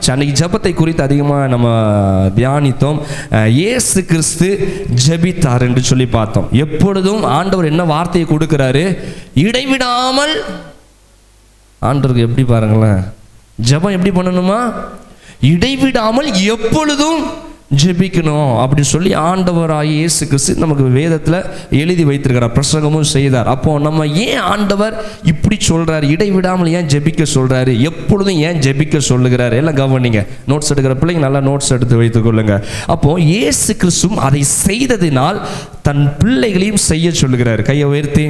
ஆரம்பிச்சு அன்னைக்கு ஜெபத்தை குறித்து அதிகமாக நம்ம தியானித்தோம். இயேசு கிறிஸ்து ஜெபித்தார் என்று சொல்லி பார்த்தோம். எப்பொழுதும் ஆண்டவர் என்ன வார்த்தையை கொடுக்கிறாரு? இடைவிடாமல். ஆண்டவருக்கு எப்படி பாருங்களேன், ஜெபம் எப்படி பண்ணணுமா? இடைவிடாமல் எப்பொழுதும் ஜெபிக்கணும் அப்படின்னு சொல்லி ஆண்டவராகிய இயேசு கிறிஸ்து நமக்கு வேதத்தில் எழுதி வைத்திருக்கிறார், பிரசங்கமும் செய்தார். அப்போ நம்ம ஏன் ஆண்டவர் இப்படி சொல்றாரு, இடைவிடாமல் ஏன் ஜெபிக்க சொல்றாரு, எப்பொழுதும் ஏன் ஜெபிக்க சொல்லுகிறார்? எல்லாம் கவனிங்க. நோட்ஸ் எடுக்கிற பிள்ளைங்க நல்லா நோட்ஸ் எடுத்து வைத்துக் கொள்ளுங்க. அப்போ இயேசு கிறிஸ்துவும் அதை செய்ததினால் தன் பிள்ளைகளையும் செய்ய சொல்லுகிறார். கையை உயர்த்தி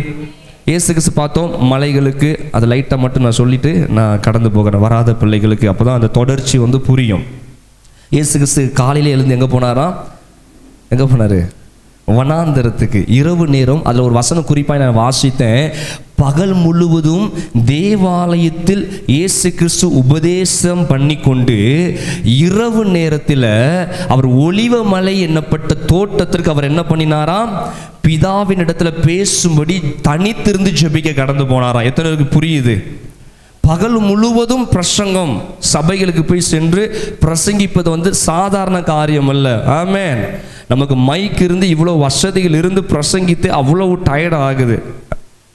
இயேசு கிறிஸ்து பார்த்தோம். மலைகளுக்கு அது லைட்டாக மட்டும் நான் சொல்லிட்டு நான் கடந்து போகிறேன், வராத பிள்ளைகளுக்கு. அப்போ தான் அந்த தொடர்ச்சி புரியும். இயேசு கிறிஸ்து காலையிலே எழுந்து எங்கே போனாராம்? எங்கே போனார்? வனாந்தரத்துக்கு. இரவு நேரம். அதில் ஒரு வசனம் குறிப்பாக நான் வாசித்தேன். பகல் முழுவதும் தேவாலயத்தில் இயேசு கிறிஸ்து உபதேசம் பண்ணி கொண்டு இரவு நேரத்தில் அவர் ஒலிவ மலை என்னப்பட்ட தோட்டத்திற்கு அவர் என்ன பண்ணினாராம்? பிதாவின் இடத்துல பேசும்படி தனித்திருந்து ஜெபிக்க கடந்து போனாராம். எத்தனை பேருக்கு புரியுது? பகல் முழுவதும் பிரசங்கம், சபைகளுக்கு போய் சென்று பிரசங்கிப்பது சாதாரண காரியம் அல்ல. ஆமென். நமக்கு மைக் இருந்து இவ்வளோ வசதிகள் இருந்து பிரசங்கித்து அவ்வளவு டயர்ட் ஆகுது,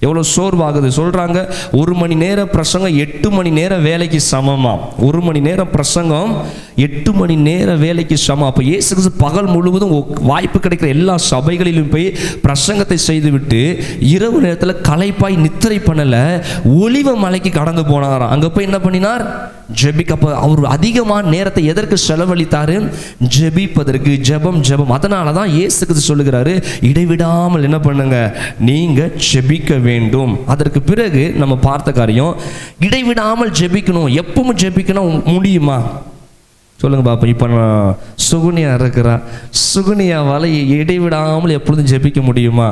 எவ்வளோ சோர்வாகுது. சொல்கிறாங்க 1 மணி நேரம் பிரசங்கம் 8 மணி நேரம் வேலைக்கு சமமா. 1 மணி நேரம் பிரசங்கம் 8 மணி நேரம் வேலைக்கு சமம். அப்போ இயேசு கிறிஸ்து பகல் முழுவதும் வாய்ப்பு கிடைக்கிற எல்லா சபைகளிலும் போய் பிரசங்கத்தை செய்துவிட்டு இரவு நேரத்தில் களைப்பாய் நித்திரை பண்ணலை, ஒலிவ மலைக்கு கடந்து போனாராம். அங்கே போய் என்ன பண்ணினார்? ஜெபிக்க. அப்போ அவர் அதிகமான நேரத்தை எதற்கு செலவழித்தாரு? ஜெபிப்பதற்கு. ஜெபம். அதனால தான் இயேசு கிறிஸ்து சொல்லுகிறாரு, இடைவிடாமல் என்ன பண்ணுங்க, நீங்க ஜெபிக்க வேண்டும். அதற்கு பிறகு நம்ம பார்த்த காரியம், இடைவிடாமல் ஜெபிக்கணும். எப்பவும் ஜெபிக்கணும் முடியுமா? சொல்லுங்க பாப்பா. இப்போ நான் சுகுனியா இருக்கிறா, சுகுனியாவால் இடைவிடாமல் எப்பொழுதும் ஜெபிக்க முடியுமா?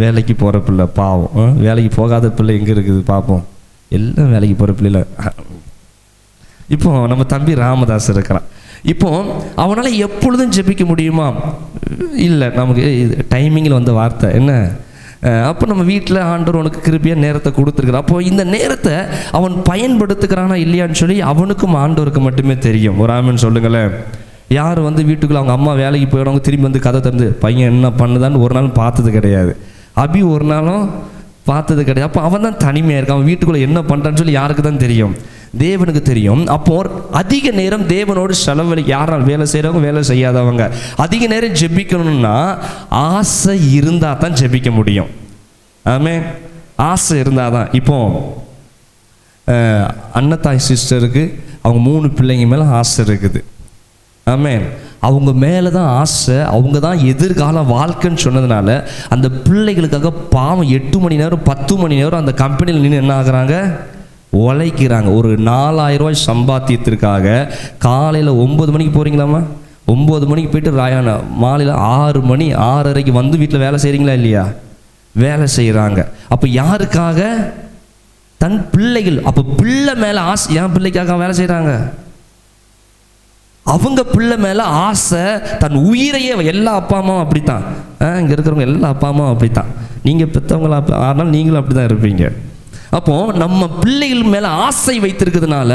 வேலைக்கு போகிற பிள்ளை பாவம். வேலைக்கு போகாத பிள்ளை எங்கே இருக்குது பார்ப்போம்? எல்லாம் வேலைக்கு போகிற பிள்ளைல. இப்போ நம்ம தம்பி ராமதாஸ் இருக்கிறான். இப்போ அவனால் எப்பொழுதும் ஜெபிக்க முடியுமா? இல்லை. நமக்கு டைமிங்கில் வந்த வார்த்தை என்ன? அப்போ நம்ம வீட்டில் ஆண்டவர் உனக்கு கிருபையாக நேரத்தை கொடுத்துருக்குறான். அப்போ இந்த நேரத்தை அவன் பயன்படுத்துகிறானா இல்லையான்னு சொல்லி அவனுக்கும் ஆண்டவருக்கு மட்டுமே தெரியும். ஒரு ஆமென் சொல்லுங்களேன். யார் வீட்டுக்குள்ளே அவங்க அம்மா வேலைக்கு போயிடுவாங்க, திரும்பி கதை திறந்து பையன் என்ன பண்ணுதான்னு ஒரு நாள் பார்த்தது கிடையாது. அபி ஒரு நாளும் பார்த்தது கிடையாது. அப்போ அவன் தான் தனிமையாக இருக்கான். அவன் வீட்டுக்குள்ளே என்ன பண்ணுறான்னு சொல்லி யாருக்கு தான் தெரியும்? தேவனுக்கு தெரியும். அப்போ அதிக நேரம் தேவனோடு யாரால் வேலை செய்கிறவங்க, வேலை செய்யாதவங்க அதிக நேரம் ஜெபிக்கணும்னா ஆசை இருந்தால் தான் ஜெபிக்க முடியும். ஆமென். ஆசை இருந்தால் தான். இப்போ அன்னத்தாய் சிஸ்டருக்கு அவங்க 3 பிள்ளைங்க மேலே ஆசை இருக்குது. ஆமென். அவங்க மேலே தான் ஆசை, அவங்க தான் எதிர்கால வாழ்க்கைன்னு சொன்னதுனால அந்த பிள்ளைகளுக்காக பாவம் 8 மணி நேரம் 10 மணி நேரம் அந்த கம்பெனியில் நின்று என்ன ஆகுறாங்க? உழைக்கிறாங்க. ஒரு 4000 ரூபாய் சம்பாத்தியத்திற்காக காலையில் 9 மணிக்கு போகிறீங்களாம்மா? 9 மணிக்கு போயிட்டு மாலையில் 6 மணி 6:30 வீட்டில் வேலை செய்கிறீங்களா இல்லையா? வேலை செய்கிறாங்க. அப்போ யாருக்காக? தன் பிள்ளைகள். அப்போ பிள்ளை மேலே ஆசை. என் பிள்ளைக்காக வேலை செய்கிறாங்க. அவங்க பிள்ளை மேலே ஆசை, தன் உயிரையே. எல்லா அப்பா அம்மாவும் அப்படித்தான். இங்கே இருக்கிறவங்க எல்லா அப்பா அம்மாவும் அப்படித்தான். நீங்கள் பெற்றவங்களா ஆனால் நீங்களும் அப்படி தான் இருப்பீங்க. அப்போ நம்ம பிள்ளைகள் மேலே ஆசை வைத்திருக்கிறதுனால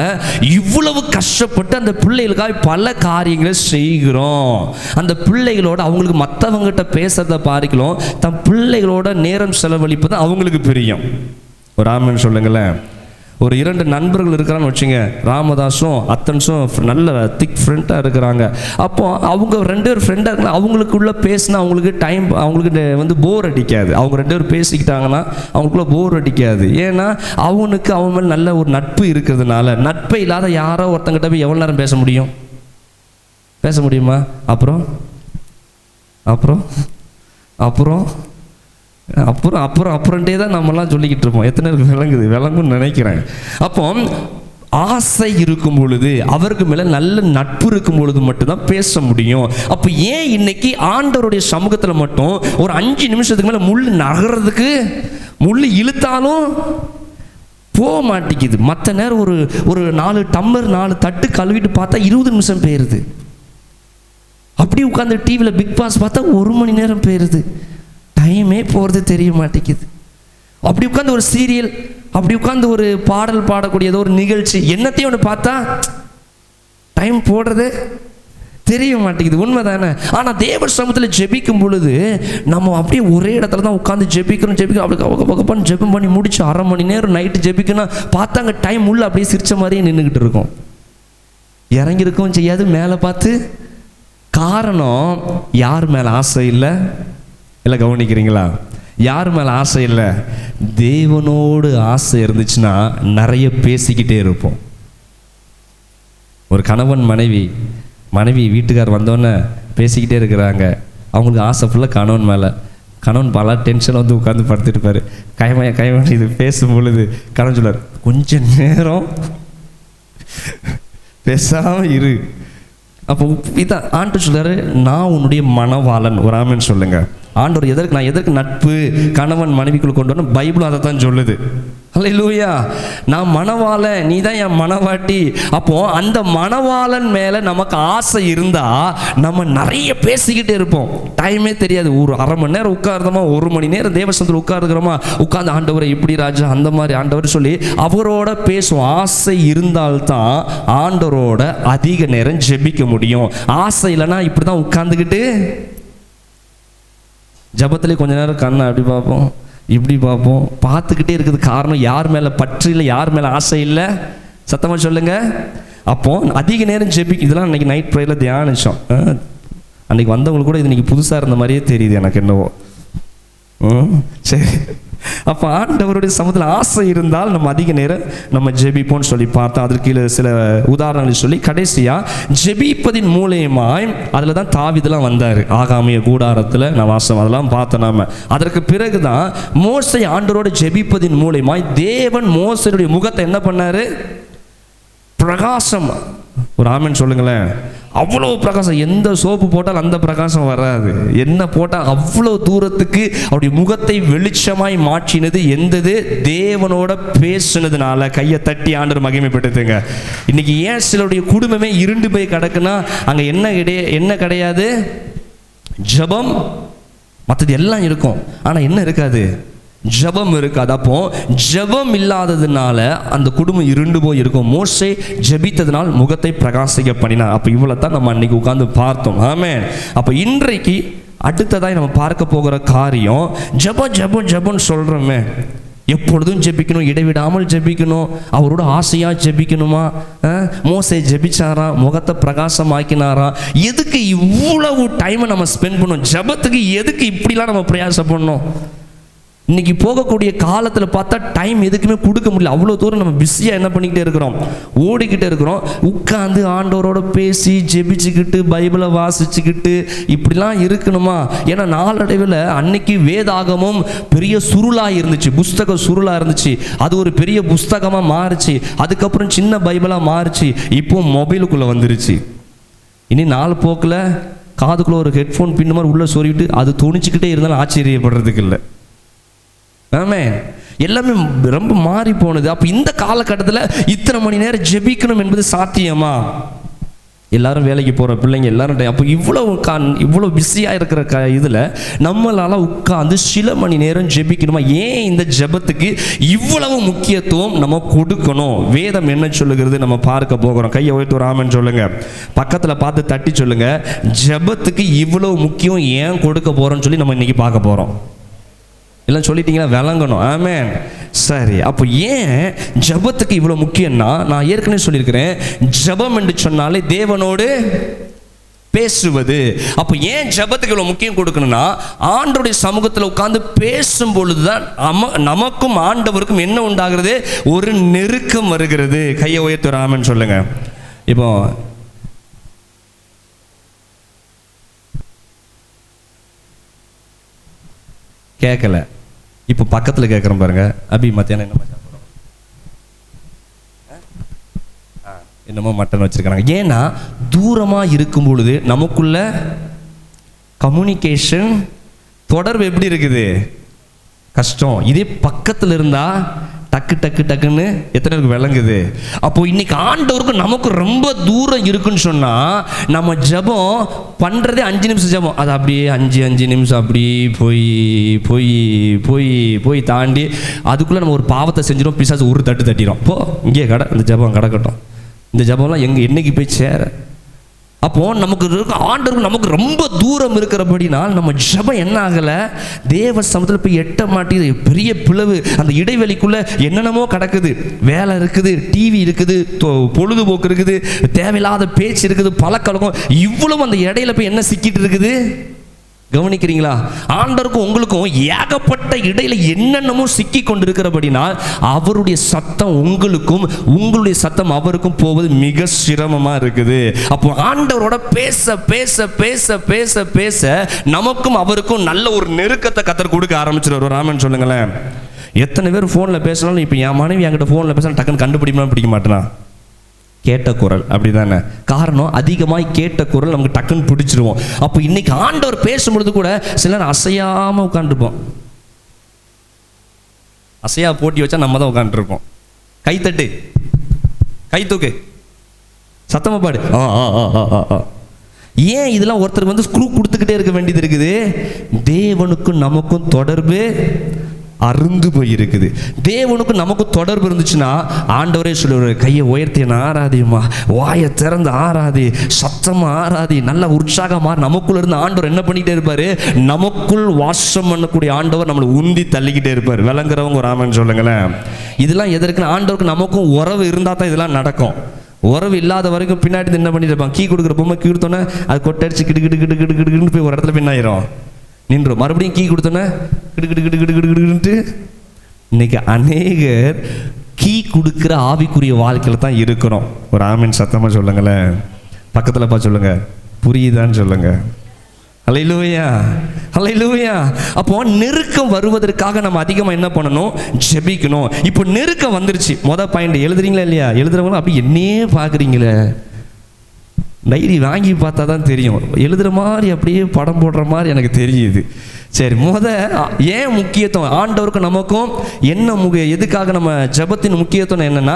இவ்வளவு கஷ்டப்பட்டு அந்த பிள்ளைகளுக்காக பல காரியங்களை செய்கிறோம். அந்த பிள்ளைகளோட அவங்களுக்கு மற்றவங்ககிட்ட பேசுறத பார்க்கலாம், தன் பிள்ளைகளோட நேரம் செலவழிப்பது அவங்களுக்கு பிரியம். ஒரு ஆமென் சொல்லுங்களேன். ஒரு 2 நண்பர்கள் இருக்கிறான்னு வச்சுங்க, ராமதாஸும் அத்தன்ஸும் நல்ல திக் ஃப்ரெண்டாக இருக்கிறாங்க. அப்போ அவங்க 2 பேர் ஃப்ரெண்டாக இருக்கலாம். அவங்களுக்குள்ளே பேசினா அவங்களுக்கு டைம், அவங்களுக்கு போர் அடிக்காது. அவங்க 2 பேர் பேசிக்கிட்டாங்கன்னா அவங்களுக்குள்ள போர் அடிக்காது. ஏன்னா அவனுக்கு அவன் மேலே நல்ல ஒரு நட்பு இருக்கிறதுனால. நட்பை இல்லாத யாரோ ஒருத்தங்கிட்ட போய் எவ்வளோ நேரம் பேச முடியும்? பேச முடியுமா? அப்புறம் அப்புறம் அப்புறம் அப்புறம் அப்புறம் அப்புறம்ட்டே தான் நம்மலாம் சொல்லிக்கிட்டு இருப்போம். எத்தனை பேருக்கு விளங்குன்னு நினைக்கிறேன். அப்போ ஆசை இருக்கும் பொழுது, அவருக்கு மேலே நல்ல நட்பு இருக்கும் பொழுது மட்டும்தான் பேச முடியும். அப்போ ஏன் இன்னைக்கு ஆண்டவருடைய சமூகத்தில் மட்டும் ஒரு 5 நிமிஷத்துக்கு மேலே முள் நகர்றதுக்கு, முள் இழுத்தாலும் போக மாட்டேங்குது. மற்ற நேரம் ஒரு 4 டம்ளர் 4 தட்டு கழுவிட்டு பார்த்தா 20 நிமிஷம் போயிடுது. அப்படி உட்காந்து டிவியில் பிக் பாஸ் பார்த்தா 1 மணி நேரம் போயிடுது. டைமே போகிறது தெரிய மாட்டேங்குது. அப்படி உட்காந்து ஒரு சீரியல், அப்படி உட்காந்து ஒரு பாடல் பாடக்கூடிய ஏதோ ஒரு நிகழ்ச்சி, என்னத்தையும் ஒன்று பார்த்தா டைம் போடுறது தெரிய மாட்டேங்குது. உண்மை தானே? ஆனால் தேவ சமூகத்தில் ஜெபிக்கும் பொழுது நம்ம அப்படியே ஒரே இடத்துல தான் உட்காந்து ஜெபிக்கணும். அப்படி கவகப்பான்னு ஜெபம் பண்ணி முடிச்சு 1/2 மணி நேரம் நைட்டு ஜெபிக்கணும். பார்த்தாங்க டைம் உள்ள அப்படியே சிரிச்ச மாதிரியே நின்றுக்கிட்டு இருக்கும். இறங்கியிருக்கவும் செய்யாது மேலே பார்த்து. காரணம், யார் மேலே ஆசை இல்லை? கவனிக்கிறீங்களா? யார் மேலே ஆசை இல்லை? தேவனோடு ஆசை இருந்துச்சுன்னா நிறைய பேசிக்கிட்டே இருப்போம். ஒரு கணவன் மனைவி வீட்டுக்கார் வந்தோன்னே பேசிக்கிட்டே இருக்கிறாங்க. அவங்களுக்கு ஆசை ஃபுல்லாக கணவன் மேலே. கணவன் பல டென்ஷன் வந்து உட்காந்து படுத்துட்டுப்பார். கைமையா இது பேசும் பொழுது கணவன் சொல்லுவார், கொஞ்ச நேரம் பேசாமல் இரு. அப்போ இதான் ஆண்டு சொல்றாரு, நான் உன்னுடைய மணவாளன். ஒரு ஆமென் சொல்லுங்க. ஆண்டவர் நான் எதற்கு நட்பு கணவன் மனைவிக்குள்ள கொண்டு வரணும்? பைபிளும் அதை தான் சொல்லுது. அல்லேலூயா. நான் மணவாளன், நீ தான் என் மணவாட்டி. அப்போ அந்த மணவாளன் மேலே நமக்கு ஆசை இருந்தா நம்ம நிறைய பேசிக்கிட்டே இருப்போம். டைமே தெரியாது. ஒரு 1/2 மணி நேரம் உட்கார்ந்தோமா, 1 மணி நேரம் தேவசனத்தில் உட்கார்ந்துக்கிறோமா, உட்கார்ந்து ஆண்டவரை இப்படி ராஜா அந்த மாதிரி ஆண்டவர் சொல்லி அவரோட பேசுவோம். ஆசை இருந்தால்தான் ஆண்டவரோட அதிக நேரம் ஜெபிக்க முடியும். ஆசை இல்லைன்னா இப்படி தான் உட்கார்ந்துக்கிட்டு ஜபத்திலே கொஞ்ச நேரம் கண்ணை அப்படி பார்ப்போம், இப்படி பார்ப்போம். பார்த்துக்கிட்டே இருக்குது. காரணம், யார் மேலே பற்று இல்லை, யார் மேலே ஆசை இல்லை? சத்தமாக சொல்லுங்க. அப்போ அதிக நேரம் இதெல்லாம் அன்றைக்கி நைட் ப்ரேயரில் தியானிச்சோம். அன்றைக்கி வந்தவங்களுக்கு கூட இது இன்றைக்கி புதுசாக இருந்த மாதிரியே தெரியுது எனக்கு என்னவோ. சரி. அப்போ ஆண்டவருடைய சமூகத்தில் ஆசை இருந்தால் நம்ம அதிக நேரம் நம்ம ஜெபிப்போம்னு சொல்லி பார்த்தோம். அதற்கு சில உதாரணங்களை சொல்லி கடைசியாக ஜெபிப்பதின் மூலயமாய் அதில் தான் தாவீதுலாம் வந்தார். ஆகாமிய கூடாரத்தில் நான் வாசம் அதெல்லாம் பார்த்தோம் நாம. அதற்கு பிறகு தான் மோசே ஆண்டவரோடு ஜெபிப்பதின் மூலயமாய் தேவன் மோசேயுடைய முகத்தை என்ன பண்ணார்? பிரகாசம். ஒரு ஆமென் சொல்லுங்களேன். அவ்வளோ பிரகாசம். எந்த சோப்பு போட்டால் அந்த பிரகாசம் வராது. என்ன போட்டால் அவ்வளோ தூரத்துக்கு அவருடைய முகத்தை வெளிச்சமாய் மாற்றினது எந்தது? தேவனோட பேசுனதுனால. கையை தட்டி ஆண்டவர் மகிமைப்படுத்துங்க. இன்னைக்கு ஏன் சிலருடைய குடும்பமே இருண்டு போய் கிடக்குன்னா அங்கே என்ன கிடையாது? ஜபம். மற்றது எல்லாம் இருக்கும், ஆனால் என்ன இருக்காது? ஜபம் இருக்காது. அப்போ ஜபம் இல்லாததுனால அந்த குடும்பம் இருண்டு போய் இருக்கும். மோசே ஜபித்ததுனால் முகத்தை பிரகாசிக்க பண்ணினார். அப்போ இவ்வளோ தான் நம்ம அன்னைக்கு உட்காந்து பார்த்தோம். ஆமென். அப்போ இன்றைக்கு அடுத்ததாய் நம்ம பார்க்க போகிற காரியம், ஜபம்னு சொல்கிறோமே, எப்பொழுதும் ஜெபிக்கணும், இடைவிடாமல் ஜெபிக்கணும், அவரோட ஆசையாக ஜெபிக்கணுமா? மோசே ஜெபிச்சாரா, முகத்தை பிரகாசமாக்கினாரா? எதுக்கு இவ்வளவு டைமை நம்ம ஸ்பெண்ட் பண்ணணும்? ஜபத்துக்கு எதுக்கு இப்படிலாம் நம்ம பிரயாசப்படணும்? இன்னைக்கு போகக்கூடிய காலத்தில் பார்த்தா டைம் எதுக்குமே கொடுக்க முடியல. அவ்வளோ தூரம் நம்ம பிஸியாக என்ன பண்ணிக்கிட்டே இருக்கிறோம்? ஓடிக்கிட்டே இருக்கிறோம். உட்காந்து ஆண்டவரோட பேசி ஜெபிச்சுக்கிட்டு பைபிளை வாசிச்சுக்கிட்டு இப்படிலாம் இருக்கணுமா? ஏன்னா நாளடைவில் அன்னைக்கு வேதாகமும் பெரிய சுருளாக இருந்துச்சு, புஸ்தகம் சுருளாக இருந்துச்சு. அது ஒரு பெரிய புஸ்தகமாக மாறுச்சு. அதுக்கப்புறம் சின்ன பைபிளாக மாறுச்சு. இப்போ மொபைலுக்குள்ளே வந்துருச்சு. இனி நாள் போக்கில் காதுக்குள்ளே ஒரு ஹெட்ஃபோன் பின்ன மாதிரி உள்ளே சொருவிட்டு அது துணிச்சுக்கிட்டே இருந்தாலும் ஆச்சரியப்படுறதுக்கு இல்லை. ஆமென். எல்லாமே ரொம்ப மாறி போனது. அப்போ இந்த காலகட்டத்தில் இத்தனை மணி நேரம் ஜெபிக்கணும் என்பது சாத்தியமா? எல்லாரும் வேலைக்கு போகிற பிள்ளைங்க எல்லாரும் அப்போ இவ்வளோ பிஸியாக இருக்கிற இதில் நம்மளால் உட்காந்து சில மணி நேரம் ஜெபிக்கணுமா? ஏன் இந்த ஜெபத்துக்கு இவ்வளவு முக்கியத்துவம் நம்ம கொடுக்கணும்? வேதம் என்ன சொல்லுகிறது நம்ம பார்க்க போகிறோம். கையை உயர்த்தி ஒரு ஆமென் சொல்லுங்க. பக்கத்தில் பார்த்து தட்டி சொல்லுங்க, ஜெபத்துக்கு இவ்வளவு முக்கியம் ஏன் கொடுக்க போகிறோம்னு சொல்லி நம்ம இன்னைக்கு பார்க்க போகிறோம். எல்லாம் சொல்லிட்டீங்கன்னா விளங்கணும். ஆமென். சரி. அப்போ ஏன் ஜபத்துக்கு இவ்வளோ முக்கியம்னா, நான் ஏற்கனவே சொல்லியிருக்கிறேன், ஜபம் என்று சொன்னாலே தேவனோடு பேசுவது. அப்போ ஏன் ஜபத்துக்கு இவ்வளோ முக்கியம் கொடுக்கணும்னா, ஆண்டவருடைய சமூகத்தில் உட்கார்ந்து பேசும் பொழுது தான் நமக்கும் ஆண்டவருக்கும் என்ன உண்டாகிறது? ஒரு நெருக்கம் வருகிறது. கையை உயர்த்தி ஒரு ஆமென் சொல்லுங்க. இப்போ கேட்கல, இப்போ பக்கத்தில் கேட்குறோம் பாருங்க. அபி மத்தியானம் என்ன சாப்பிட்றோம்? என்னமோ மட்டன் வச்சுருக்கிறாங்க. ஏன்னா தூரமாக இருக்கும் பொழுது நமக்குள்ள கம்யூனிகேஷன் தொடர்பு எப்படி இருக்குது? கஷ்டம். இதே பக்கத்தில் இருந்தால் டக்குன்னு எத்தனை பேருக்கு விளங்குது? அப்போ இன்னைக்கு ஆண்டவருக்கு நமக்கு ரொம்ப தூரம் இருக்குன்னு சொன்னால் நம்ம ஜபம் பண்ணுறதே 5 நிமிஷம் ஜபம். அது அப்படியே 5 நிமிஷம் அப்படியே போய் தாண்டி அதுக்குள்ளே நம்ம ஒரு பாவத்தை செஞ்சிடும். பிசாசு ஒரு தட்டிடும். போ இங்கே இந்த ஜபம் கிடக்கட்டும், இந்த ஜபம்லாம் என்னைக்கு போய் சேர? அப்போ நமக்கு ஆண்டவருக்கு நமக்கு ரொம்ப தூரம் இருக்கிறபடினால் நம்ம ஜபம் என்ன ஆகலை, தேவ சமூகத்தில் போய் எட்ட மாட்டேங்குது. பெரிய பிளவு, அந்த இடைவெளிக்குள்ள என்னென்னமோ கிடக்குது. வேலை இருக்குது, டிவி இருக்குது, பொழுதுபோக்கு இருக்குது, தேவையில்லாத பேச்சு இருக்குது, பழக்கழகம், இவ்வளவு அந்த இடையில போய் என்ன சிக்கிட்டு இருக்குது? கவனிக்கிறீங்களா? ஆண்டவருக்கும் உங்களுக்கும் ஏகப்பட்ட இடையில என்னென்னமோ சிக்கி கொண்டிருக்கிறபடினால் அவருடைய சத்தம் உங்களுக்கும் உங்களுடைய சத்தம் அவருக்கும் போவது மிக சிரமமா இருக்குது. அப்போ ஆண்டவரோட பேச பேச பேச பேச பேச நமக்கும் அவருக்கும் நல்ல ஒரு நெருக்கத்தை கத்தர் கொடுக்க ஆரம்பிச்சிருவார். ராமன் சொல்லுங்களேன். எத்தனை பேர் ஃபோனில் பேசினாலும் இப்போ என் மனைவி என்கிட்ட ஃபோனில் பேசினா டக்குன்னு பிடிக்க மாட்டேனா? கேட்ட குரல் அப்படி தானே காரணம். அதிகமாக கேட்ட குரல் நமக்கு டக்குன்னு பிடிச்சிருவோம். அப்போ இன்னைக்கு ஆண்டவர் பேசும்பொழுது கூட சிலர் அசையாமல் உட்காந்துருப்போம். அசையா போட்டி வச்சா நம்ம தான் உட்காந்துருப்போம். கைத்தட்டு, கை தூக்கு, சத்தமாக பாடு. ஏன் இதெல்லாம் ஒருத்தருக்கு வந்து ஸ்க்ரூ கொடுத்துக்கிட்டே இருக்க வேண்டியது இருக்குது? தேவனுக்கும் நமக்கும் தொடர்பு அருந்து போயிருக்குது. தேவனுக்கும் நமக்கும் தொடர்பு இருந்துச்சுன்னா ஆண்டவரே சொல்லுவார், கையை உயர்த்தி ஆராதிமா, வாயை திறந்து ஆராதி, சத்தமாக ஆராதி, நல்ல உற்சாகமாக. நமக்குள்ள இருந்து ஆண்டவர் என்ன பண்ணிக்கிட்டே இருப்பார்? நமக்குள் வாசம் பண்ணக்கூடிய ஆண்டவர் நம்மளை உந்தி தள்ளிக்கிட்டே இருப்பார். விளங்குறவங்க ஒரு ஆமன் சொல்லுங்களேன். இதெல்லாம் எதற்குன்னு, ஆண்டவருக்கு நமக்கும் உறவு இருந்தால் தான் இதெல்லாம் நடக்கும். உறவு இல்லாத வரைக்கும் பின்னாடி என்ன பண்ணிட்டு இருப்பான்? கீ கொடுக்குற பொம்மை கீ கொடுத்தோன்னே அது கொட்டடிச்சு கிடுக்கிட்டு போய் ஒரு இடத்துல பின்னாயிரும், நின்றோம். மறுபடியும் கீ கொடுத்தோன்னே கிடுக்கிட்டு. இன்னைக்கு அநேகர் கீ கொடுக்குற ஆவிக்குரிய வாழ்க்கையில் தான் இருக்கிறோம். ஒரு ஆமீன் சத்தமாக சொல்லுங்களேன். பக்கத்தில் பார்த்து சொல்லுங்க, புரியுதான்னு சொல்லுங்க. ஹல்லேலூயா, ஹல்லேலூயா. அப்போ நெருக்கம் வருவதற்காக நம்ம அதிகமாக என்ன பண்ணணும்? ஜெபிக்கணும். இப்போ நெருக்கம் வந்துருச்சு. மொதல் பாயிண்ட் எழுதுறீங்களா இல்லையா? எழுதுறவங்களும் அப்படி என்னையே பார்க்குறீங்களே, டைரி வாங்கி பார்த்தா தான் தெரியும். எழுதுகிற மாதிரி அப்படியே படம் போடுற மாதிரி எனக்கு தெரியுது. சரி, ஏன் முக்கியத்துவம் ஆண்டவருக்கு நமக்கும் என்ன எதுக்காக நம்ம ஜபத்தின் முக்கியத்துவம் என்னன்னா,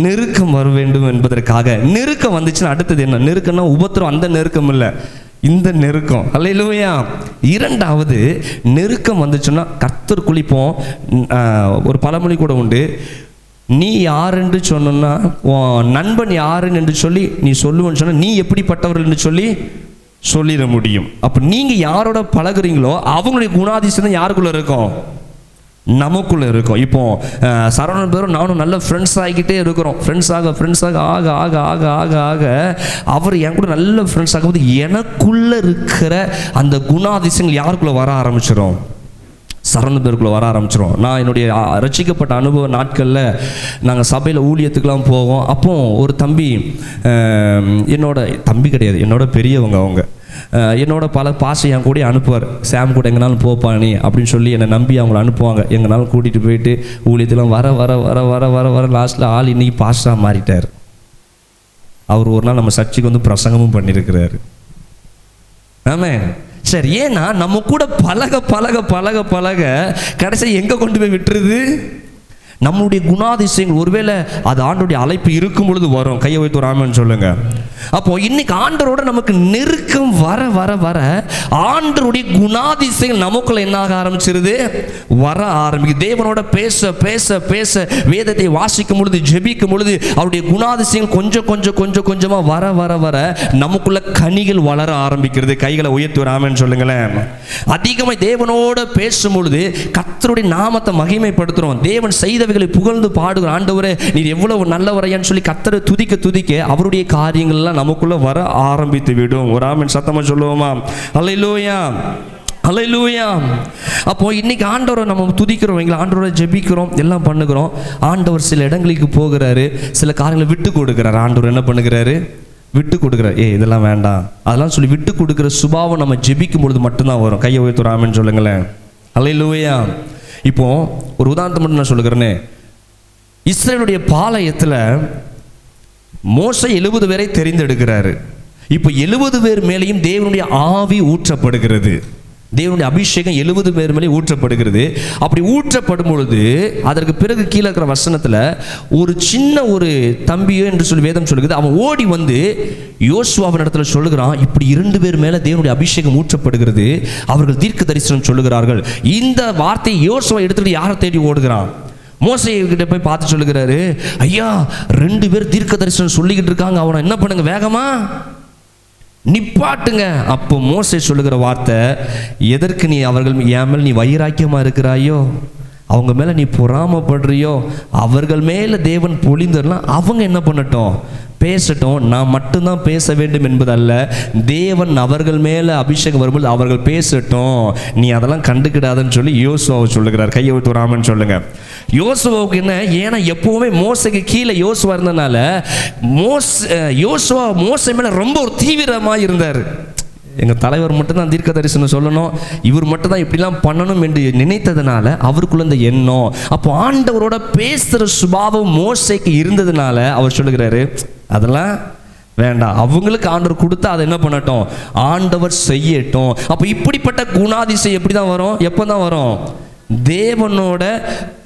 நெருக்கம் வர வேண்டும் என்பதற்காக. நெருக்கம் வந்துச்சுன்னா அடுத்தது என்ன? நெருக்கம்னா உபத்திரம், அந்த நெருக்கம் இல்லை, இந்த நெருக்கம். அல்லேலூயா. இரண்டாவது, நெருக்கம் வந்துச்சுன்னா கர்த்தர் குளிப்போம். ஒரு பழமொழி கூட உண்டு, நீ யாருன்னு சொன்னா நண்பன் யாருன்னு என்று சொல்லி நீ சொல்லுவேன்னு சொன்னா நீ எப்படிப்பட்டவர்கள் என்று சொல்லி சொல்லிட முடியும். அப்போ நீங்கள் யாரோட பழகுறீங்களோ அவங்களுடைய குணாதிசயம் யாருக்குள்ள இருக்கும்? நமக்குள்ள இருக்கும். இப்போ சரவணன் பேரும் நானும் நல்ல ஃப்ரெண்ட்ஸ் ஆகிக்கிட்டே இருக்கிறோம். ஃப்ரெண்ட்ஸாக ஆக ஆக ஆக ஆக ஆக அவர் என் கூட நல்ல ஃப்ரெண்ட்ஸ் ஆகும்போது எனக்குள்ள இருக்கிற அந்த குணாதிசயங்கள் யாருக்குள்ள வர ஆரம்பிச்சிடும்? சரவணன் பேருக்குள்ள வர ஆரம்பிச்சிடும். நான் என்னுடைய ரட்சிக்கப்பட்ட அனுபவ நாட்களில் நாங்கள் சபையில் ஊழியத்துக்கெலாம் போவோம். அப்போ ஒரு தம்பி, என்னோட தம்பி கிடையாது, என்னோட பெரியவங்க, அவங்க என்னோட பல பாசை என் கூட அனுப்புவார். சாம் கூட எங்கனாலும் போப்பா நீ அப்படின்னு சொல்லி என்னை நம்பி அவங்கள அனுப்புவாங்க. எங்கனாலும் கூட்டிகிட்டு போயிட்டு ஊழியத்துலாம் வர வர வர வர வர வர லாஸ்ட்டில் ஆள் இன்னைக்கு பாஸ்டாக மாறிட்டார். அவர் ஒரு நாள் நம்ம சர்ச்சுக்கு வந்து பிரசங்கமும் பண்ணியிருக்கிறாரு. ஆமாம். சரி, ஏன்னா நம்ம கூட பழக பழக பழக பழக கடைசி எங்கே கொண்டு போய் விட்டுருது? நம்முடைய குணாதிசயங்கள். ஒருவேளை அது ஆண்டோடைய அழைப்பு இருக்கும் பொழுது வரும். கையை வைத்து ஒரு ஆமென் சொல்லுங்க. அப்போ இன்னைக்கு ஆண்டரோட நமக்கு நெருக்கம் வர வர வர ஆண்டருடைய குணாதிசயங்கள் நமக்குள்ள என்ன ஆக ஆரம்பிச்சிருது? வர ஆரம்பிக்குது. தேவனோட பேச பேச பேச வேதத்தை வாசிக்கும் பொழுது, ஜெபிக்கும் பொழுது அவருடைய குணாதிசயங்கள் கொஞ்சம் கொஞ்சம் கொஞ்சம் கொஞ்சமாக வர வர வர நமக்குள்ள கனிகள் வளர ஆரம்பிக்கிறது. கைகளை உயர்த்தி ஒரு ஆமென் சொல்லுங்களேன். அதிகமாக தேவனோட பேசும் பொழுது கர்த்தருடைய நாமத்தை மகிமைப்படுத்துகிறோம். தேவன் செய்த புகழ்ந்து பாடுகிற ஆண்டவரே நீர் எவ்வளவு நல்லவரையான்னு சொல்லி கர்த்தரை துதிக்க துதிக்க அவருடைய காரியங்கள் எல்லாம் நமக்குள்ள வர ஆரம்பித்து விடும். ஒரு ஆமென் சத்தமா சொல்லுவோமா? அல்லேலூயா, அல்லேலூயா. அப்போ இன்னைக்கு ஆண்டவரை நம்ம துதிக்கிறோம், ஆண்டவரை ஜெபிக்கிறோம், எல்லாம் பண்ணுகிறோம். ஆண்டவர் சில இடங்களுக்கு போகிறாரு, சில காரியங்களை விட்டு கொடுக்கிறார். ஆண்டவர் என்ன பண்ணுகிறாரு? விட்டு கொடுக்குறார். இதெல்லாம் வேண்டாம் அதெல்லாம் சொல்லி விட்டு கொடுக்குற சுபாவம் நம்ம ஜெபிக்கும் பொழுது மட்டும்தான் வரும். கையை உயர்த்தி ஒரு ஆமென் சொல்லுங்களேன். அல்லேலூயா. இப்போ ஒரு உதாரணத்தை மட்டும் நான் சொல்லுகிறேனே, இஸ்ரேலுடைய பாளையத்தில் மோசே 70 பேரை தெரிந்தெடுக்கிறாரு. இப்போ 70 பேர் மேலேயும் தேவனுடைய ஆவி ஊற்றப்படுகிறது. தேவனுடைய அபிஷேகம் 70 பேர் மேலே ஊற்றப்படுகிறது. அப்படி ஊற்றப்படும் பொழுது அதற்கு பிறகு கீழே இருக்கிற வசனத்தில் ஒரு சின்ன ஒரு தம்பியோ என்று சொல்லி வேதம் சொல்லுகிறது. அவன் ஓடி வந்து யோசுவாவின் இடத்துல சொல்லுகிறான், இப்படி 2 பேர் மேலே தேவனுடைய அபிஷேகம் ஊற்றப்படுகிறது, அவர்கள் தீர்க்க தரிசனம் சொல்லுகிறார்கள். இந்த வார்த்தையை யோசுவா எடுத்துட்டு யாரை தேடி ஓடுகிறான்? மோசே கிட்ட போய் பார்த்து சொல்லுகிறாரு, ஐயா 2 பேர் தீர்க்க தரிசனம் சொல்லிக்கிட்டு இருக்காங்க, அவனை என்ன பண்ணுங்க, வேகமா நிப்பாட்டுங்க. அப்போ மோசே சொல்லுகிற வார்த்தை, எதற்கு நீ அவர்கள் என் மேல் நீ வைராக்கியமா இருக்கிறாயோ, அவங்க மேல நீ பொறாமப்படுறியோ, அவர்கள் மேல தேவன் பொழிந்தரலாம், அவங்க என்ன பண்ணட்டும், பேசட்டும், நான் மட்டும்தான் பேச வேண்டும் என்பதல்ல, தேவன் அவர்கள் மேலே அபிஷேகம் வரும்போது அவர்கள் பேசட்டும், நீ அதெல்லாம் கண்டுக்கிடாதுன்னு சொல்லி யோசுவாவை சொல்லுகிறார். கையை விட்டு ராமன் சொல்லுங்க. யோசுவாவுக்கு என்ன, ஏன்னா எப்பவுமே மோசைக்கு கீழே யோசுவா இருந்தனால யோசுவா மோசை மேலே ரொம்ப ஒரு தீவிரமாக இருந்தார். எங்கள் தலைவர் மட்டும்தான் தீர்க்க தரிசனம் சொல்லணும், இவர் மட்டும்தான் இப்படிலாம் பண்ணணும் என்று நினைத்ததுனால அவருக்குள்ள இந்த எண்ணம். அப்போ ஆண்டவரோட பேசுகிற சுபாவம் மோசைக்கு இருந்ததுனால அவர் சொல்லுகிறாரு, அதெல்லாம் வேண்டாம், அவங்களுக்கு ஆண்டவர் கொடுத்தா அதை என்ன பண்ணட்டும், ஆண்டவர் செய்யட்டும். அப்போ இப்படிப்பட்ட குணாதிசயம் எப்படி தான் வரும், எப்போ தான் வரும், தேவனோட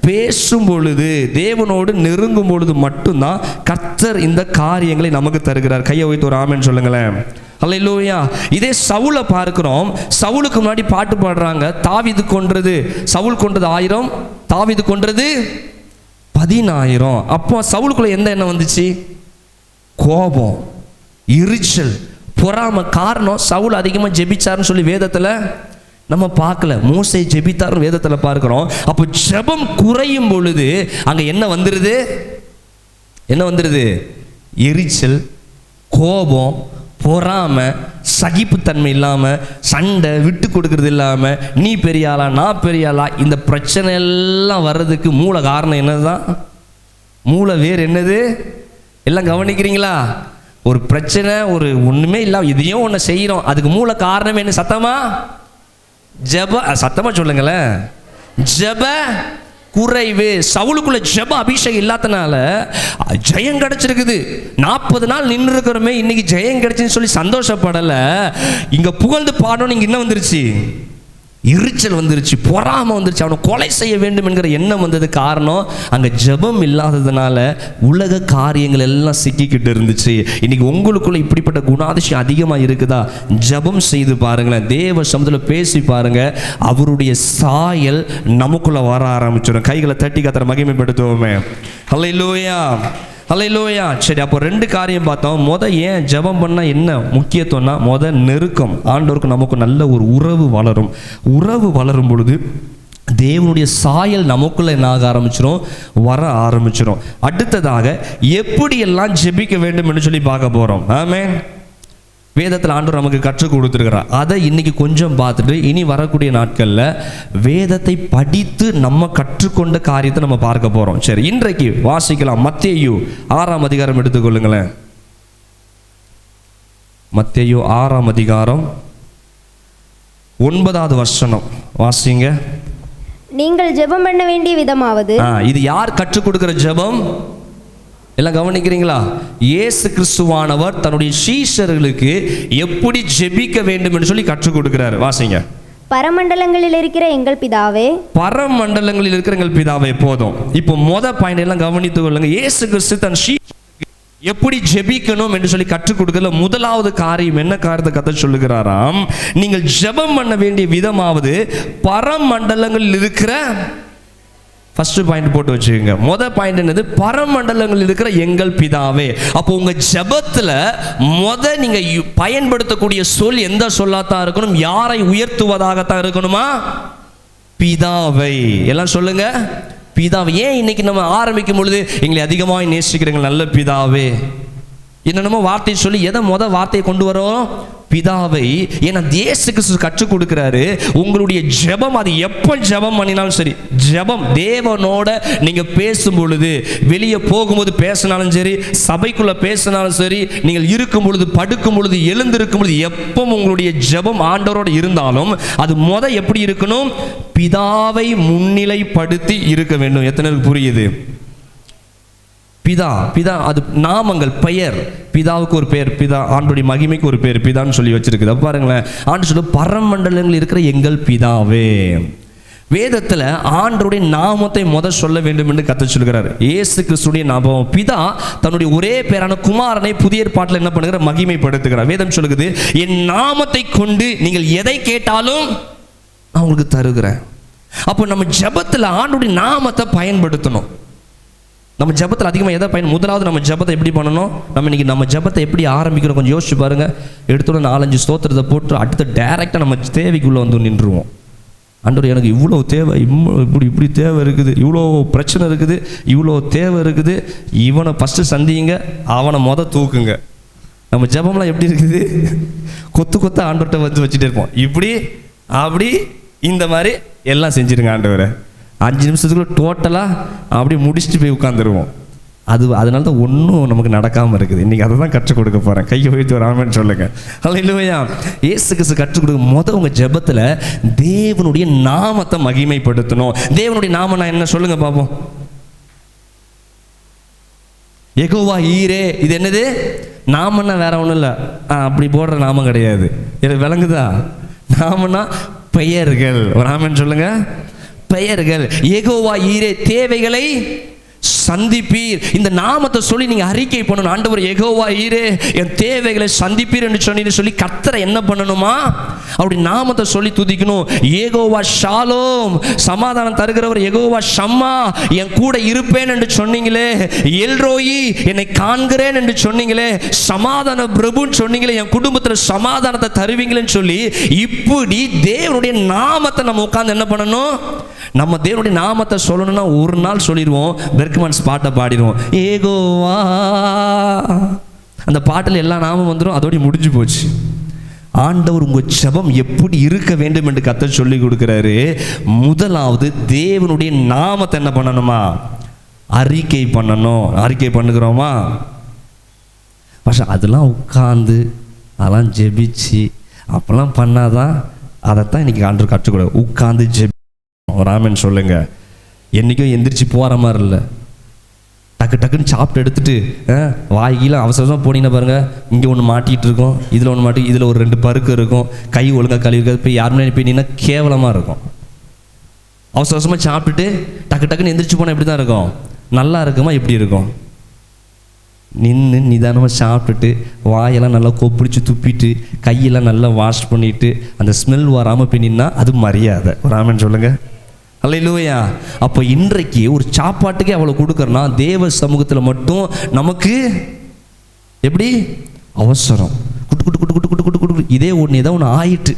பேசும் பொழுது, தேவனோடு நெருங்கும் பொழுது மட்டும்தான் கர்த்தர் இந்த காரியங்களை நமக்கு தருகிறார். கையை வைத்து ஒரு ஆமென் சொல்லுங்களேன். அல்லேலூயா. இதே சவுலை பார்க்கிறோம். சவுலுக்கு முன்னாடி பாட்டு பாடுறாங்க, தாவீது கொன்றது, சவுல் கொன்றது 1000, தாவீது கொன்றது 10000. அப்போ சவுலுக்குள்ள எந்த எண்ணம் வந்துச்சு, கோபம், எரிச்சல், பொறாமை. காரணம், சவுல் அதிகமாக ஜெபிச்சாருன்னு சொல்லி வேதத்தில் நம்ம பார்க்கல, மோசே ஜெபித்தார் வேதத்தில் பார்க்கிறோம். அப்போ ஜெபம் குறையும் பொழுது அங்கே என்ன வந்துடுது, என்ன வந்துடுது, எரிச்சல், கோபம், பொறாமை, சகிப்புத்தன்மை இல்லாமல், சண்டை, விட்டு கொடுக்கறது இல்லாமல், நீ பெரியாளா நான் பெரியாளா, இந்த பிரச்சனை எல்லாம் வர்றதுக்கு மூல காரணம் என்னதுதான், மூல வேறு என்னது, எல்லாம் கவனிக்கிறீங்களா? ஒரு பிரச்சனை, ஒரு ஒன்றுமே இல்லாமல் இதையும் ஒன்று செய்கிறோம், அதுக்கு மூல காரணம் என்ன, சத்தமா ஜெப, சத்தமா சொல்லுங்களேன், ஜெப குறைவு. சவுலுக்குள்ள ஜெப அபிஷேகம் இல்லாதனால ஜெயம் கிடைச்சிருக்குது. 40 நாள் நின்று இருக்கிறோமே, இன்னைக்கு ஜெயம் கிடைச்சுன்னு சொல்லி சந்தோஷப்படலை, இங்க புகழ்ந்து பாடணும், இங்க என்ன வந்துருச்சு, எரிச்சல் வந்துருச்சு, பொறாமை வந்துருச்சு, அவனை கொலை செய்ய வேண்டும் என்கிற எண்ணம் வந்தது. காரணம், அங்கே ஜெபம் இல்லாததுனால உலக காரியங்கள் எல்லாம் சிக்கிக்கிட்டு இருந்துச்சு. இன்னைக்கு உங்களுக்குள்ள இப்படிப்பட்ட குணாதிசயம் அதிகமாக இருக்குதா, ஜெபம் செய்து பாருங்களேன், தேவ சமூகத்தில் பேசி பாருங்க, அவருடைய சாயல் நமக்குள்ள வர ஆரம்பிச்சிடும். கைகளை தட்டி கர்த்தரை மகிமைப்படுத்துவோமே. அல்லேலூயா, அல்லேலூயா. சரி, அப்போ 2 காரியம் பார்த்தோம். ஏன் ஜெபம் பண்ணால் என்ன முக்கியத்துவம்னா, நெருக்கம், ஆண்டவருக்கு நமக்கு நல்ல ஒரு உறவு வளரும். உறவு வளரும் பொழுது தேவனுடைய சாயல் நமக்குள்ள என்ன ஆக ஆரம்பிச்சிடும், வர ஆரம்பிச்சிடும். அடுத்ததாக எப்படியெல்லாம் ஜெபிக்க வேண்டும் என்று சொல்லி பார்க்க போகிறோம். ஆமென். வேதத்தில் ஆண்டவர் நமக்கு கற்றுக் கொடுத்துருக்கிறார். அதை இன்னைக்கு கொஞ்சம் பார்த்துட்டு இனி வரக்கூடிய நாட்களில் வேதத்தை படித்து நம்ம கற்றுக்கொண்ட காரியத்தை நம்ம பார்க்க போகிறோம். சரி, இன்றைக்கு வாசிக்கலாம். மத்தேயு 6ஆம் அதிகாரம் எடுத்துக்கொள்ளுங்களேன். மத்தேயு 6ஆம் அதிகாரம் 9வது வசனம் வாசிங்க. நீங்கள் ஜெபம் பண்ண வேண்டிய விதமாவது. இது யார் கற்றுக் கொடுக்கிற ஜெபம், எல்லாம் கவனிக்கிறீங்களா? இயேசு கிறிஸ்துவானவர் தன்னுடைய சீஷர்களுக்கு எப்படி ஜெபிக்க வேண்டும் என்று சொல்லி கற்றுக் கொடுக்கிறார். வாசிங்க. பரமண்டலங்களில் இருக்கிற எங்கள் பிதாவே. பரமண்டலங்களில் இருக்கிற எங்கள் பிதாவே. போதும். இப்போ பாயிண்ட் எல்லாம் கவனித்து கொள்ளுங்க. இயேசு கிறிஸ்து தன் எப்படி ஜெபிக்கணும் என்று சொல்லி கற்றுக் கொடுக்கல. முதலாவது காரியம் என்ன காரியத்தை கத்த சொல்லுகிறாராம், நீங்கள் ஜெபம் பண்ண வேண்டிய விதமாவது பரமண்டலங்களில் இருக்கிற, ஃபர்ஸ்ட் பாயிண்ட் போட்டு வச்சுக்கோங்க. பாயிண்ட் என்னது, பரமண்டலங்களில் இருக்கிற எங்கள் பிதாவே. அப்போ உங்க ஜெபத்துல நீங்க பயன்படுத்தக்கூடிய சொல் எந்த சொல்லாத்தான் இருக்கணும், யாரை உயர்த்துவதாகத்தான் இருக்கணுமா, பிதாவை. எல்லாம் சொல்லுங்க, பிதாவை. ஏன் இன்னைக்கு நம்ம ஆரம்பிக்கும் பொழுது எங்களை அதிகமாக நேசிக்கிறீங்க நல்ல பிதாவே என்னென்னமோ வார்த்தையை சொல்லி எதை வார்த்தையை கொண்டு வரோம், பிதாவை. ஏன்னா இயேசு கிறிஸ்து கற்றுக் கொடுக்கிறாரு, உங்களுடைய ஜெபம் அது எப்போ ஜெபம் பண்ணினாலும் சரி, ஜெபம் தேவனோட நீங்க பேசும் பொழுது, வெளியே போகும்போது பேசினாலும் சரி, சபைக்குள்ள பேசினாலும் சரி, நீங்கள் இருக்கும் பொழுது, படுக்கும் பொழுது, எழுந்திருக்கும் பொழுது, எப்போ உங்களுடைய ஜெபம் ஆண்டவரோட இருந்தாலும் அது எப்படி இருக்கணும், பிதாவை முன்னிலைப்படுத்தி இருக்க வேண்டும். எத்தனை பேருக்கு புரியுது? பிதா, பிதா அது நாமங்கள், பெயர். பிதாவுக்கு ஒரு பெயர், பிதா. ஆண்டுடைய மகிமைக்கு ஒரு பெயர், பிதான்னு சொல்லி வச்சிருக்குது. பாருங்களேன், ஆண்டு சொல்லு பரமண்டலங்களில் இருக்கிற எங்கள் பிதாவே. வேதத்தில் ஆண்டருடைய நாமத்தை சொல்ல வேண்டும் என்று கத்த சொல்கிறார். இயேசு கிறிஸ்துடைய நாமம். பிதா தன்னுடைய ஒரே பேரான குமாரனை புதிய ஏற்பாட்டில் என்ன பண்ணுகிற, மகிமைப்படுத்துகிறார். வேதம் சொல்லுகிறது, என் நாமத்தை கொண்டு நீங்கள் எதை கேட்டாலும் நான் உங்களுக்கு தருகிறேன். அப்போ நம்ம ஜெபத்தில் ஆண்டவருடைய நாமத்தை பயன்படுத்தணும். நம்ம ஜெபத்தில் அதிகமாக எதை முதலாவது நம்ம ஜெபத்தை எப்படி பண்ணணும்? நம்ம ஜெபத்தை எப்படி ஆரம்பிக்கணும் கொஞ்சம் யோசிச்சு பாருங்கள். எடுத்தோட 4-5 ஸ்தோத்திரத்தை போட்டு அடுத்த டைரெக்டாக நம்ம தேவைக்குள்ளே வந்து நின்றுவோம். ஆண்டவர் எனக்கு இவ்வளோ தேவை, இப்படி தேவை இருக்குது, இவ்வளோ பிரச்சனை இருக்குது, இவ்வளோ தேவை இருக்குது, இவனை ஃபஸ்ட்டு சந்திங்க, அவனை தூக்குங்க. நம்ம ஜெபம்லாம் எப்படி இருக்குது? கொத்து ஆண்டவர்கிட்ட வந்து வச்சுட்டே இருப்போம். இப்படி அப்படி இந்த மாதிரி எல்லாம் செஞ்சுருங்க ஆண்டவரை. 5 நிமிஷத்துக்குள்ள டோட்டலாக அப்படி முடிச்சுட்டு போய் உட்காந்துருவோம். அதனால தான் ஒன்றும் நமக்கு நடக்காமல் இருக்குது. இன்றைக்கி அதை தான் கற்றுக் கொடுக்க போகிறேன். கையை உயர்த்தி வராமன்னு சொல்லுங்கள். அல்லேலூயா. இயேசு கிறிஸ்து கற்றுக் கொடுக்க உங்கள் ஜெபத்தில் தேவனுடைய நாமத்தை மகிமைப்படுத்தணும். தேவனுடைய நாமம் என்ன சொல்லுங்கள் பார்ப்போம். யெகோவா ஈரே. இது என்னது? நாமன்னா வேற ஒன்றும் இல்லை, அப்படி போடுற நாமம் கிடையாது. எனக்கு விளங்குதா? நாமன்னா பெயர்கள். ஒரு ஆமென் சொல்லுங்க. பெயர்கள். யெகோவா ஈரே, தேவைகளை சந்திப்பீர். இந்த நாமத்தை சொல்லி நீங்க அறிக்கை பண்ணணும். ஆண்டவர் யெகோவா ஈரே, என் தேவைகளை சந்திப்பீர் என்று சொல்லி கர்த்தரை என்ன பண்ணணுமா? அப்படி நாமத்தை சொல்லி துதிக்கணும். யெகோவா ஷாலோம், சமாதானம் தருகிறவர். யெகோவா ஷம்மா, என் கூட இருப்பேன் என்று சொன்னீங்களே. எல்ரோயி, என்னை காண்கிறேன் என்று சொன்னீங்களே. சமாதான பிரபுன்னு சொன்னீங்களே, என் குடும்பத்தில் சமாதானத்தை தருவீங்களேன்னு சொல்லி இப்படி தேவனுடைய நாமத்தை நம்ம உட்கார்ந்து என்ன பண்ணணும்? நம்ம தேவனுடைய நாமத்தை சொல்லணும்னா ஒரு நாள் சொல்லிடுவோம், பெர்க்மன்ஸ் பாட்டை பாடிடுவோம். யெகோவா, அந்த பாட்டில் எல்லா நாமம் வந்துடும், அதோடு முடிஞ்சு போச்சு. ஆண்டவர் உங்கள் ஜெபம் எப்படி இருக்க வேண்டும் என்று கர்த்தர் சொல்லி கொடுக்குறாரு. முதலாவது தேவனுடைய நாமத்தை என்ன பண்ணணுமா? அறிக்கை பண்ணணும். அறிக்கை பண்ணுகிறோமா? പക്ഷെ அதெல்லாம் உட்கார்ந்து அதெல்லாம் ஜெபிச்சு அப்பெல்லாம் பண்ணாதான் அதைத்தான் இன்னைக்கு ஆண்டவர் கற்றுக்கூட. உட்கார்ந்து ஜெபி. ராமன் சொல்லுங்க. என்றைக்கும் எந்திரிச்சு போகிற மாதிரி இல்லை. டக்குன்னு சாப்பிட்டு எடுத்துட்டு வாய்க்கெல்லாம் அவசரமாக போனீங்கன்னா பாருங்கள், இங்கே ஒன்று மாட்டிகிட்டு இருக்கும், இதில் ஒன்று மாட்டி, இதில் ஒரு 2 பருக்கு இருக்கும், கை ஒழுங்காக கழுவி இருக்காது. இப்போ யாருமே போயிட்டீங்கன்னா கேவலமாக இருக்கும். அவசரமாக சாப்பிட்டுட்டு டக்குன்னு எந்திரிச்சு போனால் எப்படி தான் இருக்கும்? நல்லா இருக்குமா? எப்படி இருக்கும்? நின்று நிதானமாக சாப்பிட்டுட்டு வாயெல்லாம் நல்லா கொப்பிடிச்சு துப்பிட்டு கையெல்லாம் நல்லா வாஷ் பண்ணிவிட்டு அந்த ஸ்மெல் வராமல் பின்னா அது மரியாதை. ராமன் சொல்லுங்கள். அல்லேலூயா. அப்போ இன்றைக்கு ஒரு சாப்பாட்டுக்கே அவ்வளோ கொடுக்குறோன்னா தேவ சமூகத்தில் மட்டும் நமக்கு எப்படி அவசரம்? குட்டு இதே ஒன்று ஏதோ ஒன்று ஆயிட்டு,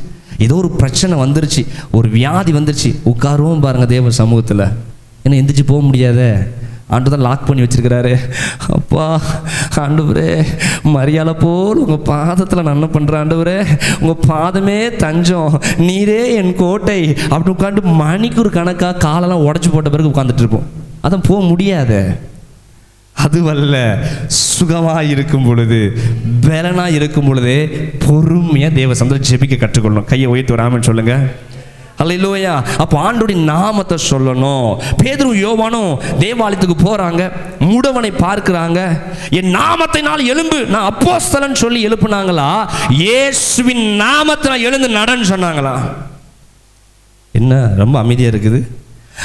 ஏதோ ஒரு பிரச்சனை வந்துருச்சு, ஒரு வியாதி வந்துருச்சு, உட்காருவோம் பாருங்கள் தேவ சமூகத்தில். ஏன்னா எந்திரிச்சு போக முடியாத, ஆண்டு தான் லாக் பண்ணி வச்சிருக்கிறாரு. அப்பா ஆண்டவரே, மரியாதை போல் உங்கள் பாதத்தில் நான் என்ன பண்ணுறேன் ஆண்டவரே, உங்கள் பாதமே தஞ்சம், நீரே என் கோட்டை. அப்படி உட்காந்து மணிக்கூர் கணக்காக காலெல்லாம் உடச்சி போட்ட பிறகு உட்காந்துட்டு இருப்போம். அதான் போக முடியாத. அதுவல்ல, சுகமாக இருக்கும் பொழுது, பலனாக இருக்கும் பொழுதே பொறுமையாக தேவ சமூகத்தில் ஜெபிக்க கற்றுக்கொள்ளணும். கையை உயர்த்தி வராமன்னு சொல்லுங்கள். அல்லேலூயா. அப்போ ஆண்டவருடைய நாமத்தை சொல்லணும். பேதுரு யோவானும் தேவாலயத்துக்கு போறாங்க, முடவனை பார்க்கிறாங்க. என் நாமத்தினால் எழும்பு, நான் அப்போஸ்தலன் சொல்லி எழுப்புனாங்களா? இயேசுவின் நாமத்தினால் எழுந்து நடன்னு சொன்னாங்களா? என்ன ரொம்ப அமைதியா இருக்குது?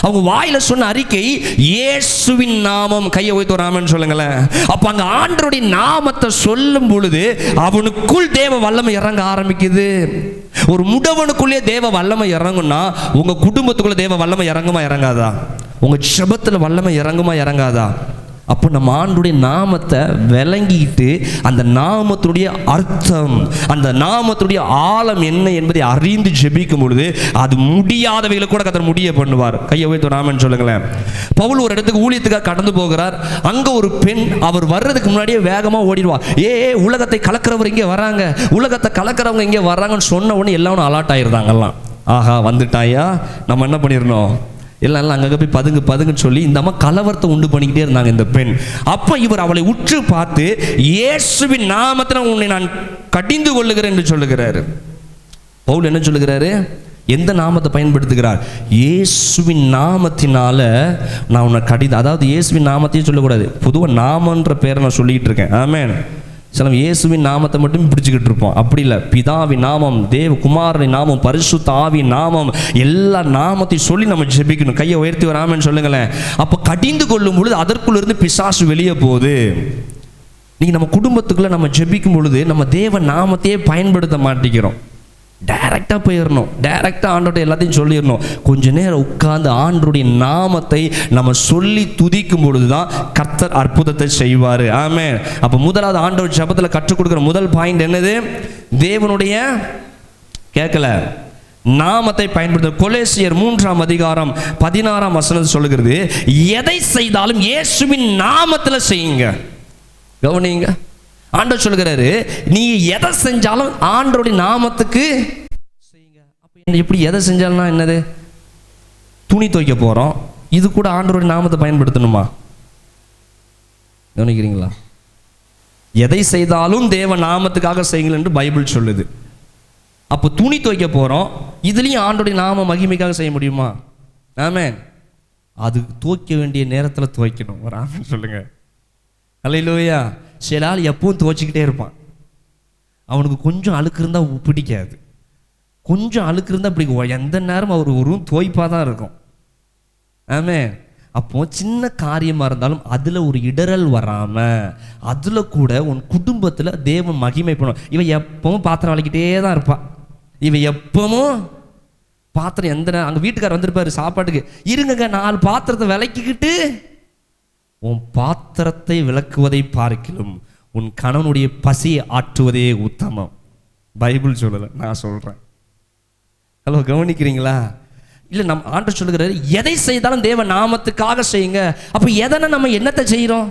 அவங்க வாயில சொன்ன அறிக்கை இயேசுவின் நாமம். கையை உயர்த்தி வராமன்னு சொல்லுங்களேன். அப்ப அங்க ஆண்டவருடைய நாமத்தை சொல்லும் பொழுது அவனுக்குள் தேவ வல்லமை இறங்க ஆரம்பிக்குது. ஒரு முடவனுக்குள்ளே தேவ வல்லமை இறங்குன்னா உங்க குடும்பத்துக்குள்ள தேவ வல்லமை இறங்குமா இறங்காதா? உங்க ஜெபத்துல வல்லமை இறங்குமா இறங்காதா? அப்போ நம்ம ஆண்டுடைய நாமத்தை விளங்கிட்டு அந்த நாமத்துடைய அர்த்தம், அந்த நாமத்துடைய ஆழம் என்ன என்பதை அறிந்து ஜெபிக்கும் பொழுது அது முடியாதவைகளை கூட கர்த்தர் முடிய பண்ணுவார். கையை உயர்த்தி நாமன்னு சொல்லுங்களேன். பவுல் ஒரு இடத்துக்கு ஊழியத்துக்காக கடந்து போகிறார். அங்க ஒரு பெண், அவர் வர்றதுக்கு முன்னாடியே வேகமா ஓடிடுவா. உலகத்தை கலக்கிறவர் இங்கே வராங்க, உலகத்தை கலக்கிறவங்க இங்கே வர்றாங்கன்னு சொன்ன உடனே எல்லாரும் அலர்ட் ஆயிருந்தாங்கலாம். ஆஹா வந்துட்டாயா, நம்ம என்ன பண்ணிடணும், எல்லாம் அங்கே போய் பதுங்குன்னு சொல்லி இந்த அம்மா கலவரத்தை உண்டு பண்ணிக்கிட்டே இருந்தாங்க இந்த பெண். அப்போ இவர் அவளை உற்று பார்த்து இயேசுவின் நாமத்தில் உன்னை நான் கடிந்து கொள்ளுகிறேன் என்று சொல்லுகிறாரு. பவுல் என்ன சொல்லுகிறாரு? எந்த நாமத்தை பயன்படுத்துகிறார்? இயேசுவின் நாமத்தினால நான் உன்னை கடிந்து, அதாவது இயேசுவின் நாமத்தையும் சொல்லக்கூடாது, பொதுவாக நாமன்ற பேரை நான் சொல்லிக்கிட்டு இருக்கேன். ஆமென். சில இயேசுவின் நாமத்தை மட்டும் பிடிச்சிக்கிட்டு இருப்போம். அப்படி இல்லை, பிதாவின் நாமம், தேவகுமாரனின் நாமம், பரிசுத்த ஆவியின் நாமம், எல்லா நாமத்தையும் சொல்லி நம்ம ஜெபிக்கணும். கையை உயர்த்தி வராமன்னு சொல்லுங்களேன். அப்போ கடிந்து கொள்ளும் பொழுது அதற்குள்ள இருந்து பிசாசு வெளியே போகுது. நீங்கள் நம்ம குடும்பத்துக்குள்ளே நம்ம ஜெபிக்கும் பொழுது நம்ம தேவ நாமத்தையே பயன்படுத்த மாட்டேங்கிறோம். டைரெக்டாக போயிடணும், டைரெக்டாக ஆண்டவர்கிட்ட எல்லாத்தையும் சொல்லிடணும். கொஞ்ச நேரம் உட்கார்ந்து ஆண்டவருடைய நாமத்தை நம்ம சொல்லி துதிக்கும் பொழுது தான் கர்த்தர் அற்புதத்தை செய்வார். ஆமென். அப்போ முதலாவது ஆண்டவர் ஜெபத்தில் கற்றுக் கொடுக்குற முதல் பாயிண்ட் என்னது? தேவனுடைய கேட்கல நாமத்தை பயன்படுத்த. கொலோசியர் 3:16 சொல்லுகிறது, எதை செய்தாலும் இயேசுவின் நாமத்தில் செய்யுங்க. கவனிங்க, ஆண்டவர் சொல்லுகிறாரு, நீ எதை செஞ்சாலும் ஆண்டவருடைய நாமத்துக்கு செய்யுங்க. அப்ப எப்படி எதை செஞ்சாலும் என்னது? துணி துவைக்க போறோம், இது கூட ஆண்டவருடைய நாமத்தை பயன்படுத்தணுமா? கவனிக்கிறீங்களா? எதை செய்தாலும் தேவ நாமத்துக்காக செய்யுங்கள் என்று பைபிள் சொல்லுது. அப்போ துணி துவைக்க போறோம், இதுலயும் ஆண்டவருடைய நாம மகிமைக்காக செய்ய முடியுமா? ஆமென். அது துவைக்க வேண்டிய நேரத்தில் துவைக்கணும். ஒரு ஆமென் சொல்லுங்க. அல்லேலூயா. சில ஆள் எப்பவும் துவைச்சிக்கிட்டே இருப்பான். அவனுக்கு கொஞ்சம் அழுக்கு இருந்தால் பிடிக்காது, கொஞ்சம் அழுக்கு இருந்தால் பிடிக்கும். எந்த நேரம் அவர் ஒரு துவைப்பாக தான் இருக்கும். ஆமென். அப்போ சின்ன காரியமாக இருந்தாலும் அதில் ஒரு இடரல் வராமல், அதில் கூட உன் குடும்பத்தில் தேவன் மகிமை பண்ணும். இவன் எப்பவும் பாத்திரம் வளைக்கிட்டே தான் இருப்பான். இவன் எப்பவும் பாத்திரம் எந்த அங்கே வீட்டுக்காரர் வந்திருப்பாரு சாப்பாட்டுக்கு, இருங்க 4 பாத்திரத்தை விளக்கிக்கிட்டு, உன் பாத்திரத்தை விளக்குவதை பார்க்கிலும் உன் கணவனுடைய பசியை ஆற்றுவதே உத்தமம். பைபிள் சொல்லலை, நான் சொல்கிறேன். ஹலோ, கவனிக்கிறீங்களா? இல்லை, நம்ம ஆண்டவர் சொல்லுகிறாரு, எதை செய்தாலும் தேவ நாமத்துக்காக செய்யுங்க. அப்போ எதனா நம்ம என்னத்தை செய்கிறோம்?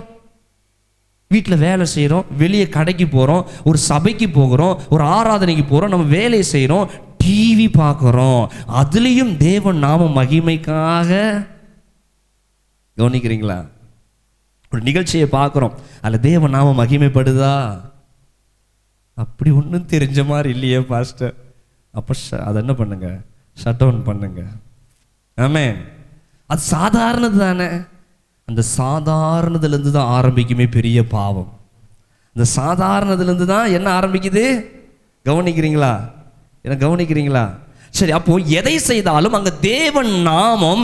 வீட்டில் வேலை செய்கிறோம், வெளியே கடைக்கு போகிறோம், ஒரு சபைக்கு போகிறோம், ஒரு ஆராதனைக்கு போகிறோம், நம்ம வேலையை செய்கிறோம், டிவி பார்க்குறோம், அதுலேயும் தேவ நாம மகிமைக்காக. கவனிக்கிறீங்களா? ஒரு நிகழ்ச்சியை பார்க்குறோம், அதில் தேவ நாம மகிமைப்படுதா? அப்படி ஒன்றும் தெரிஞ்ச மாதிரி இல்லையே பாஸ்டர். அப்போ அதை என்ன பண்ணுங்க? ஷட் டவுன் பண்ணுங்க. ஆமென். அது சாதாரணது தானே. அந்த சாதாரணதுலேருந்து தான் ஆரம்பிக்குமே பெரிய பாவம். அந்த சாதாரணதுலேருந்து தான் என்ன ஆரம்பிக்குது? கவனிக்கிறீங்களா? என்ன கவனிக்கிறீங்களா? சரி, அப்போ எதை செய்தாலும் அங்கே தேவன் நாமம்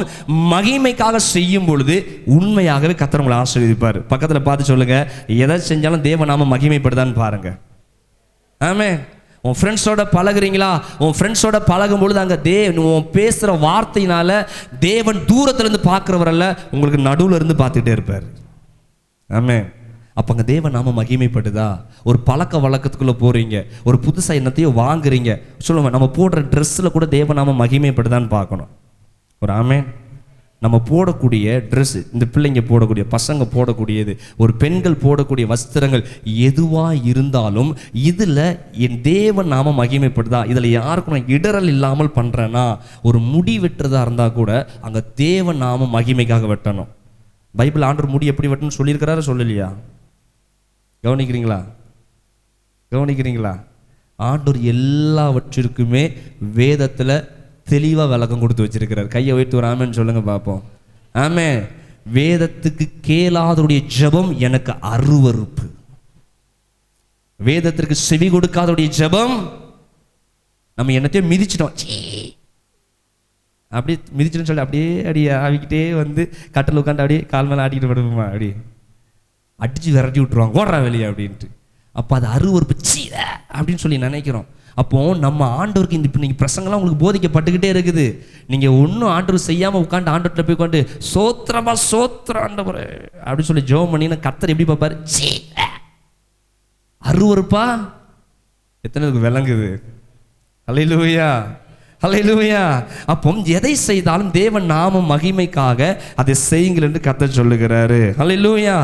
மகிமைக்காக செய்யும் பொழுது உண்மையாகவே கர்த்தர் உங்களை ஆசீர்வதிப்பார். பக்கத்தில் பார்த்து சொல்லுங்க, எதை செஞ்சாலும் தேவ நாமம் மகிமைப்படுதான்னு பாருங்க. ஆமென். உன் ஃப்ரெண்ட்ஸோட பழகுறீங்களா? உன் ஃப்ரெண்ட்ஸோட பழகும் பொழுது அங்கே உன் பேசுகிற வார்த்தையினால தேவன் தூரத்துலேருந்து பார்க்குறவரல்ல, உங்களுக்கு நடுவில் இருந்து பார்த்துக்கிட்டே இருப்பார். ஆமென். அப்போ அங்கே தேவன் நாம மகிமைப்படுதா? ஒரு பழக்க வழக்கத்துக்குள்ளே போகிறீங்க, ஒரு புதுசாக என்னத்தையும் வாங்குறீங்க, சொல்லுங்க, நம்ம போடுற ட்ரெஸ்ஸில் கூட தேவ நாம மகிமைப்படுதான்னு பார்க்கணும். ஒரு ஆமென். நம்ம போடக்கூடிய ட்ரெஸ்ஸு, இந்த பிள்ளைங்க போடக்கூடிய, பசங்க போடக்கூடியது, ஒரு பெண்கள் போடக்கூடிய வஸ்திரங்கள் எதுவாக இருந்தாலும் இதில் என் தேவன் நாம மகிமைப்படுதா? இதில் யாருக்கும் நான் இடரல் இல்லாமல் பண்ணுறேன்னா, ஒரு முடி வெட்டுறதா இருந்தால் கூட அங்கே தேவன் நாம மகிமைக்காக வெட்டணும். பைபிள் ஆண்டவர் முடி எப்படி வெட்டணும்னு சொல்லியிருக்கிறாரு, சொல்லலையா? கவனிக்கிறீங்களா? கவனிக்கிறீங்களா? ஆண்டவர் எல்லாவற்றிற்குமே வேதத்தில் தெளிவாக விளக்கம் கொடுத்து வச்சிருக்கிறார். கையை வைத்து ஒரு ஆமென் சொல்லுங்க பார்ப்போம். ஆமென். வேதத்துக்கு கேளாதவருடைய ஜெபம் எனக்கு அருவருப்பு. வேதத்திற்கு செவி கொடுக்காதவருடைய ஜெபம், நம்ம என்னத்தையும் மிதிச்சிட்டோம், அப்படியே மிதிச்சுன்னு சொல்லி அப்படியே ஆவிக்கிட்டே வந்து கட்டில் உட்காந்து அப்படியே கால் மேலே ஆடிக்கிட்டு விடுவோமா, அப்படி அடிச்சு விரட்டி விட்டுருவாங்க, ஓடுறா வெளியே அப்படின்ட்டு. அப்போ அது அருவருப்பு, சீத அப்படின்னு சொல்லி நினைக்கிறோம். அப்போ நம்ம ஆண்டவருக்கு இந்த நீங்கள் பிரசங்கெல்லாம் உங்களுக்கு போதிக்கப்பட்டுக்கிட்டே இருக்குது. நீங்கள் ஒன்றும் ஆண்டவர் செய்யாமல் உட்காந்து ஆண்டவர்கிட்ட போய் உட்காந்து சோத்திரமா சோத்திர ஆண்டவர் அப்படின்னு சொல்லி ஜெபம் பண்ணினா கர்த்தர் எப்படி பார்ப்பாரு? அருவருப்பா? எத்தனை விளங்குது? அல்லேலூயா, அல்லேலூயா. அப்போ எதை செய்தாலும் தேவன் நாம மகிமைக்காக அதை செய்யுங்கள் என்று கர்த்தர் சொல்லுகிறாரு. அல்லேலூயா.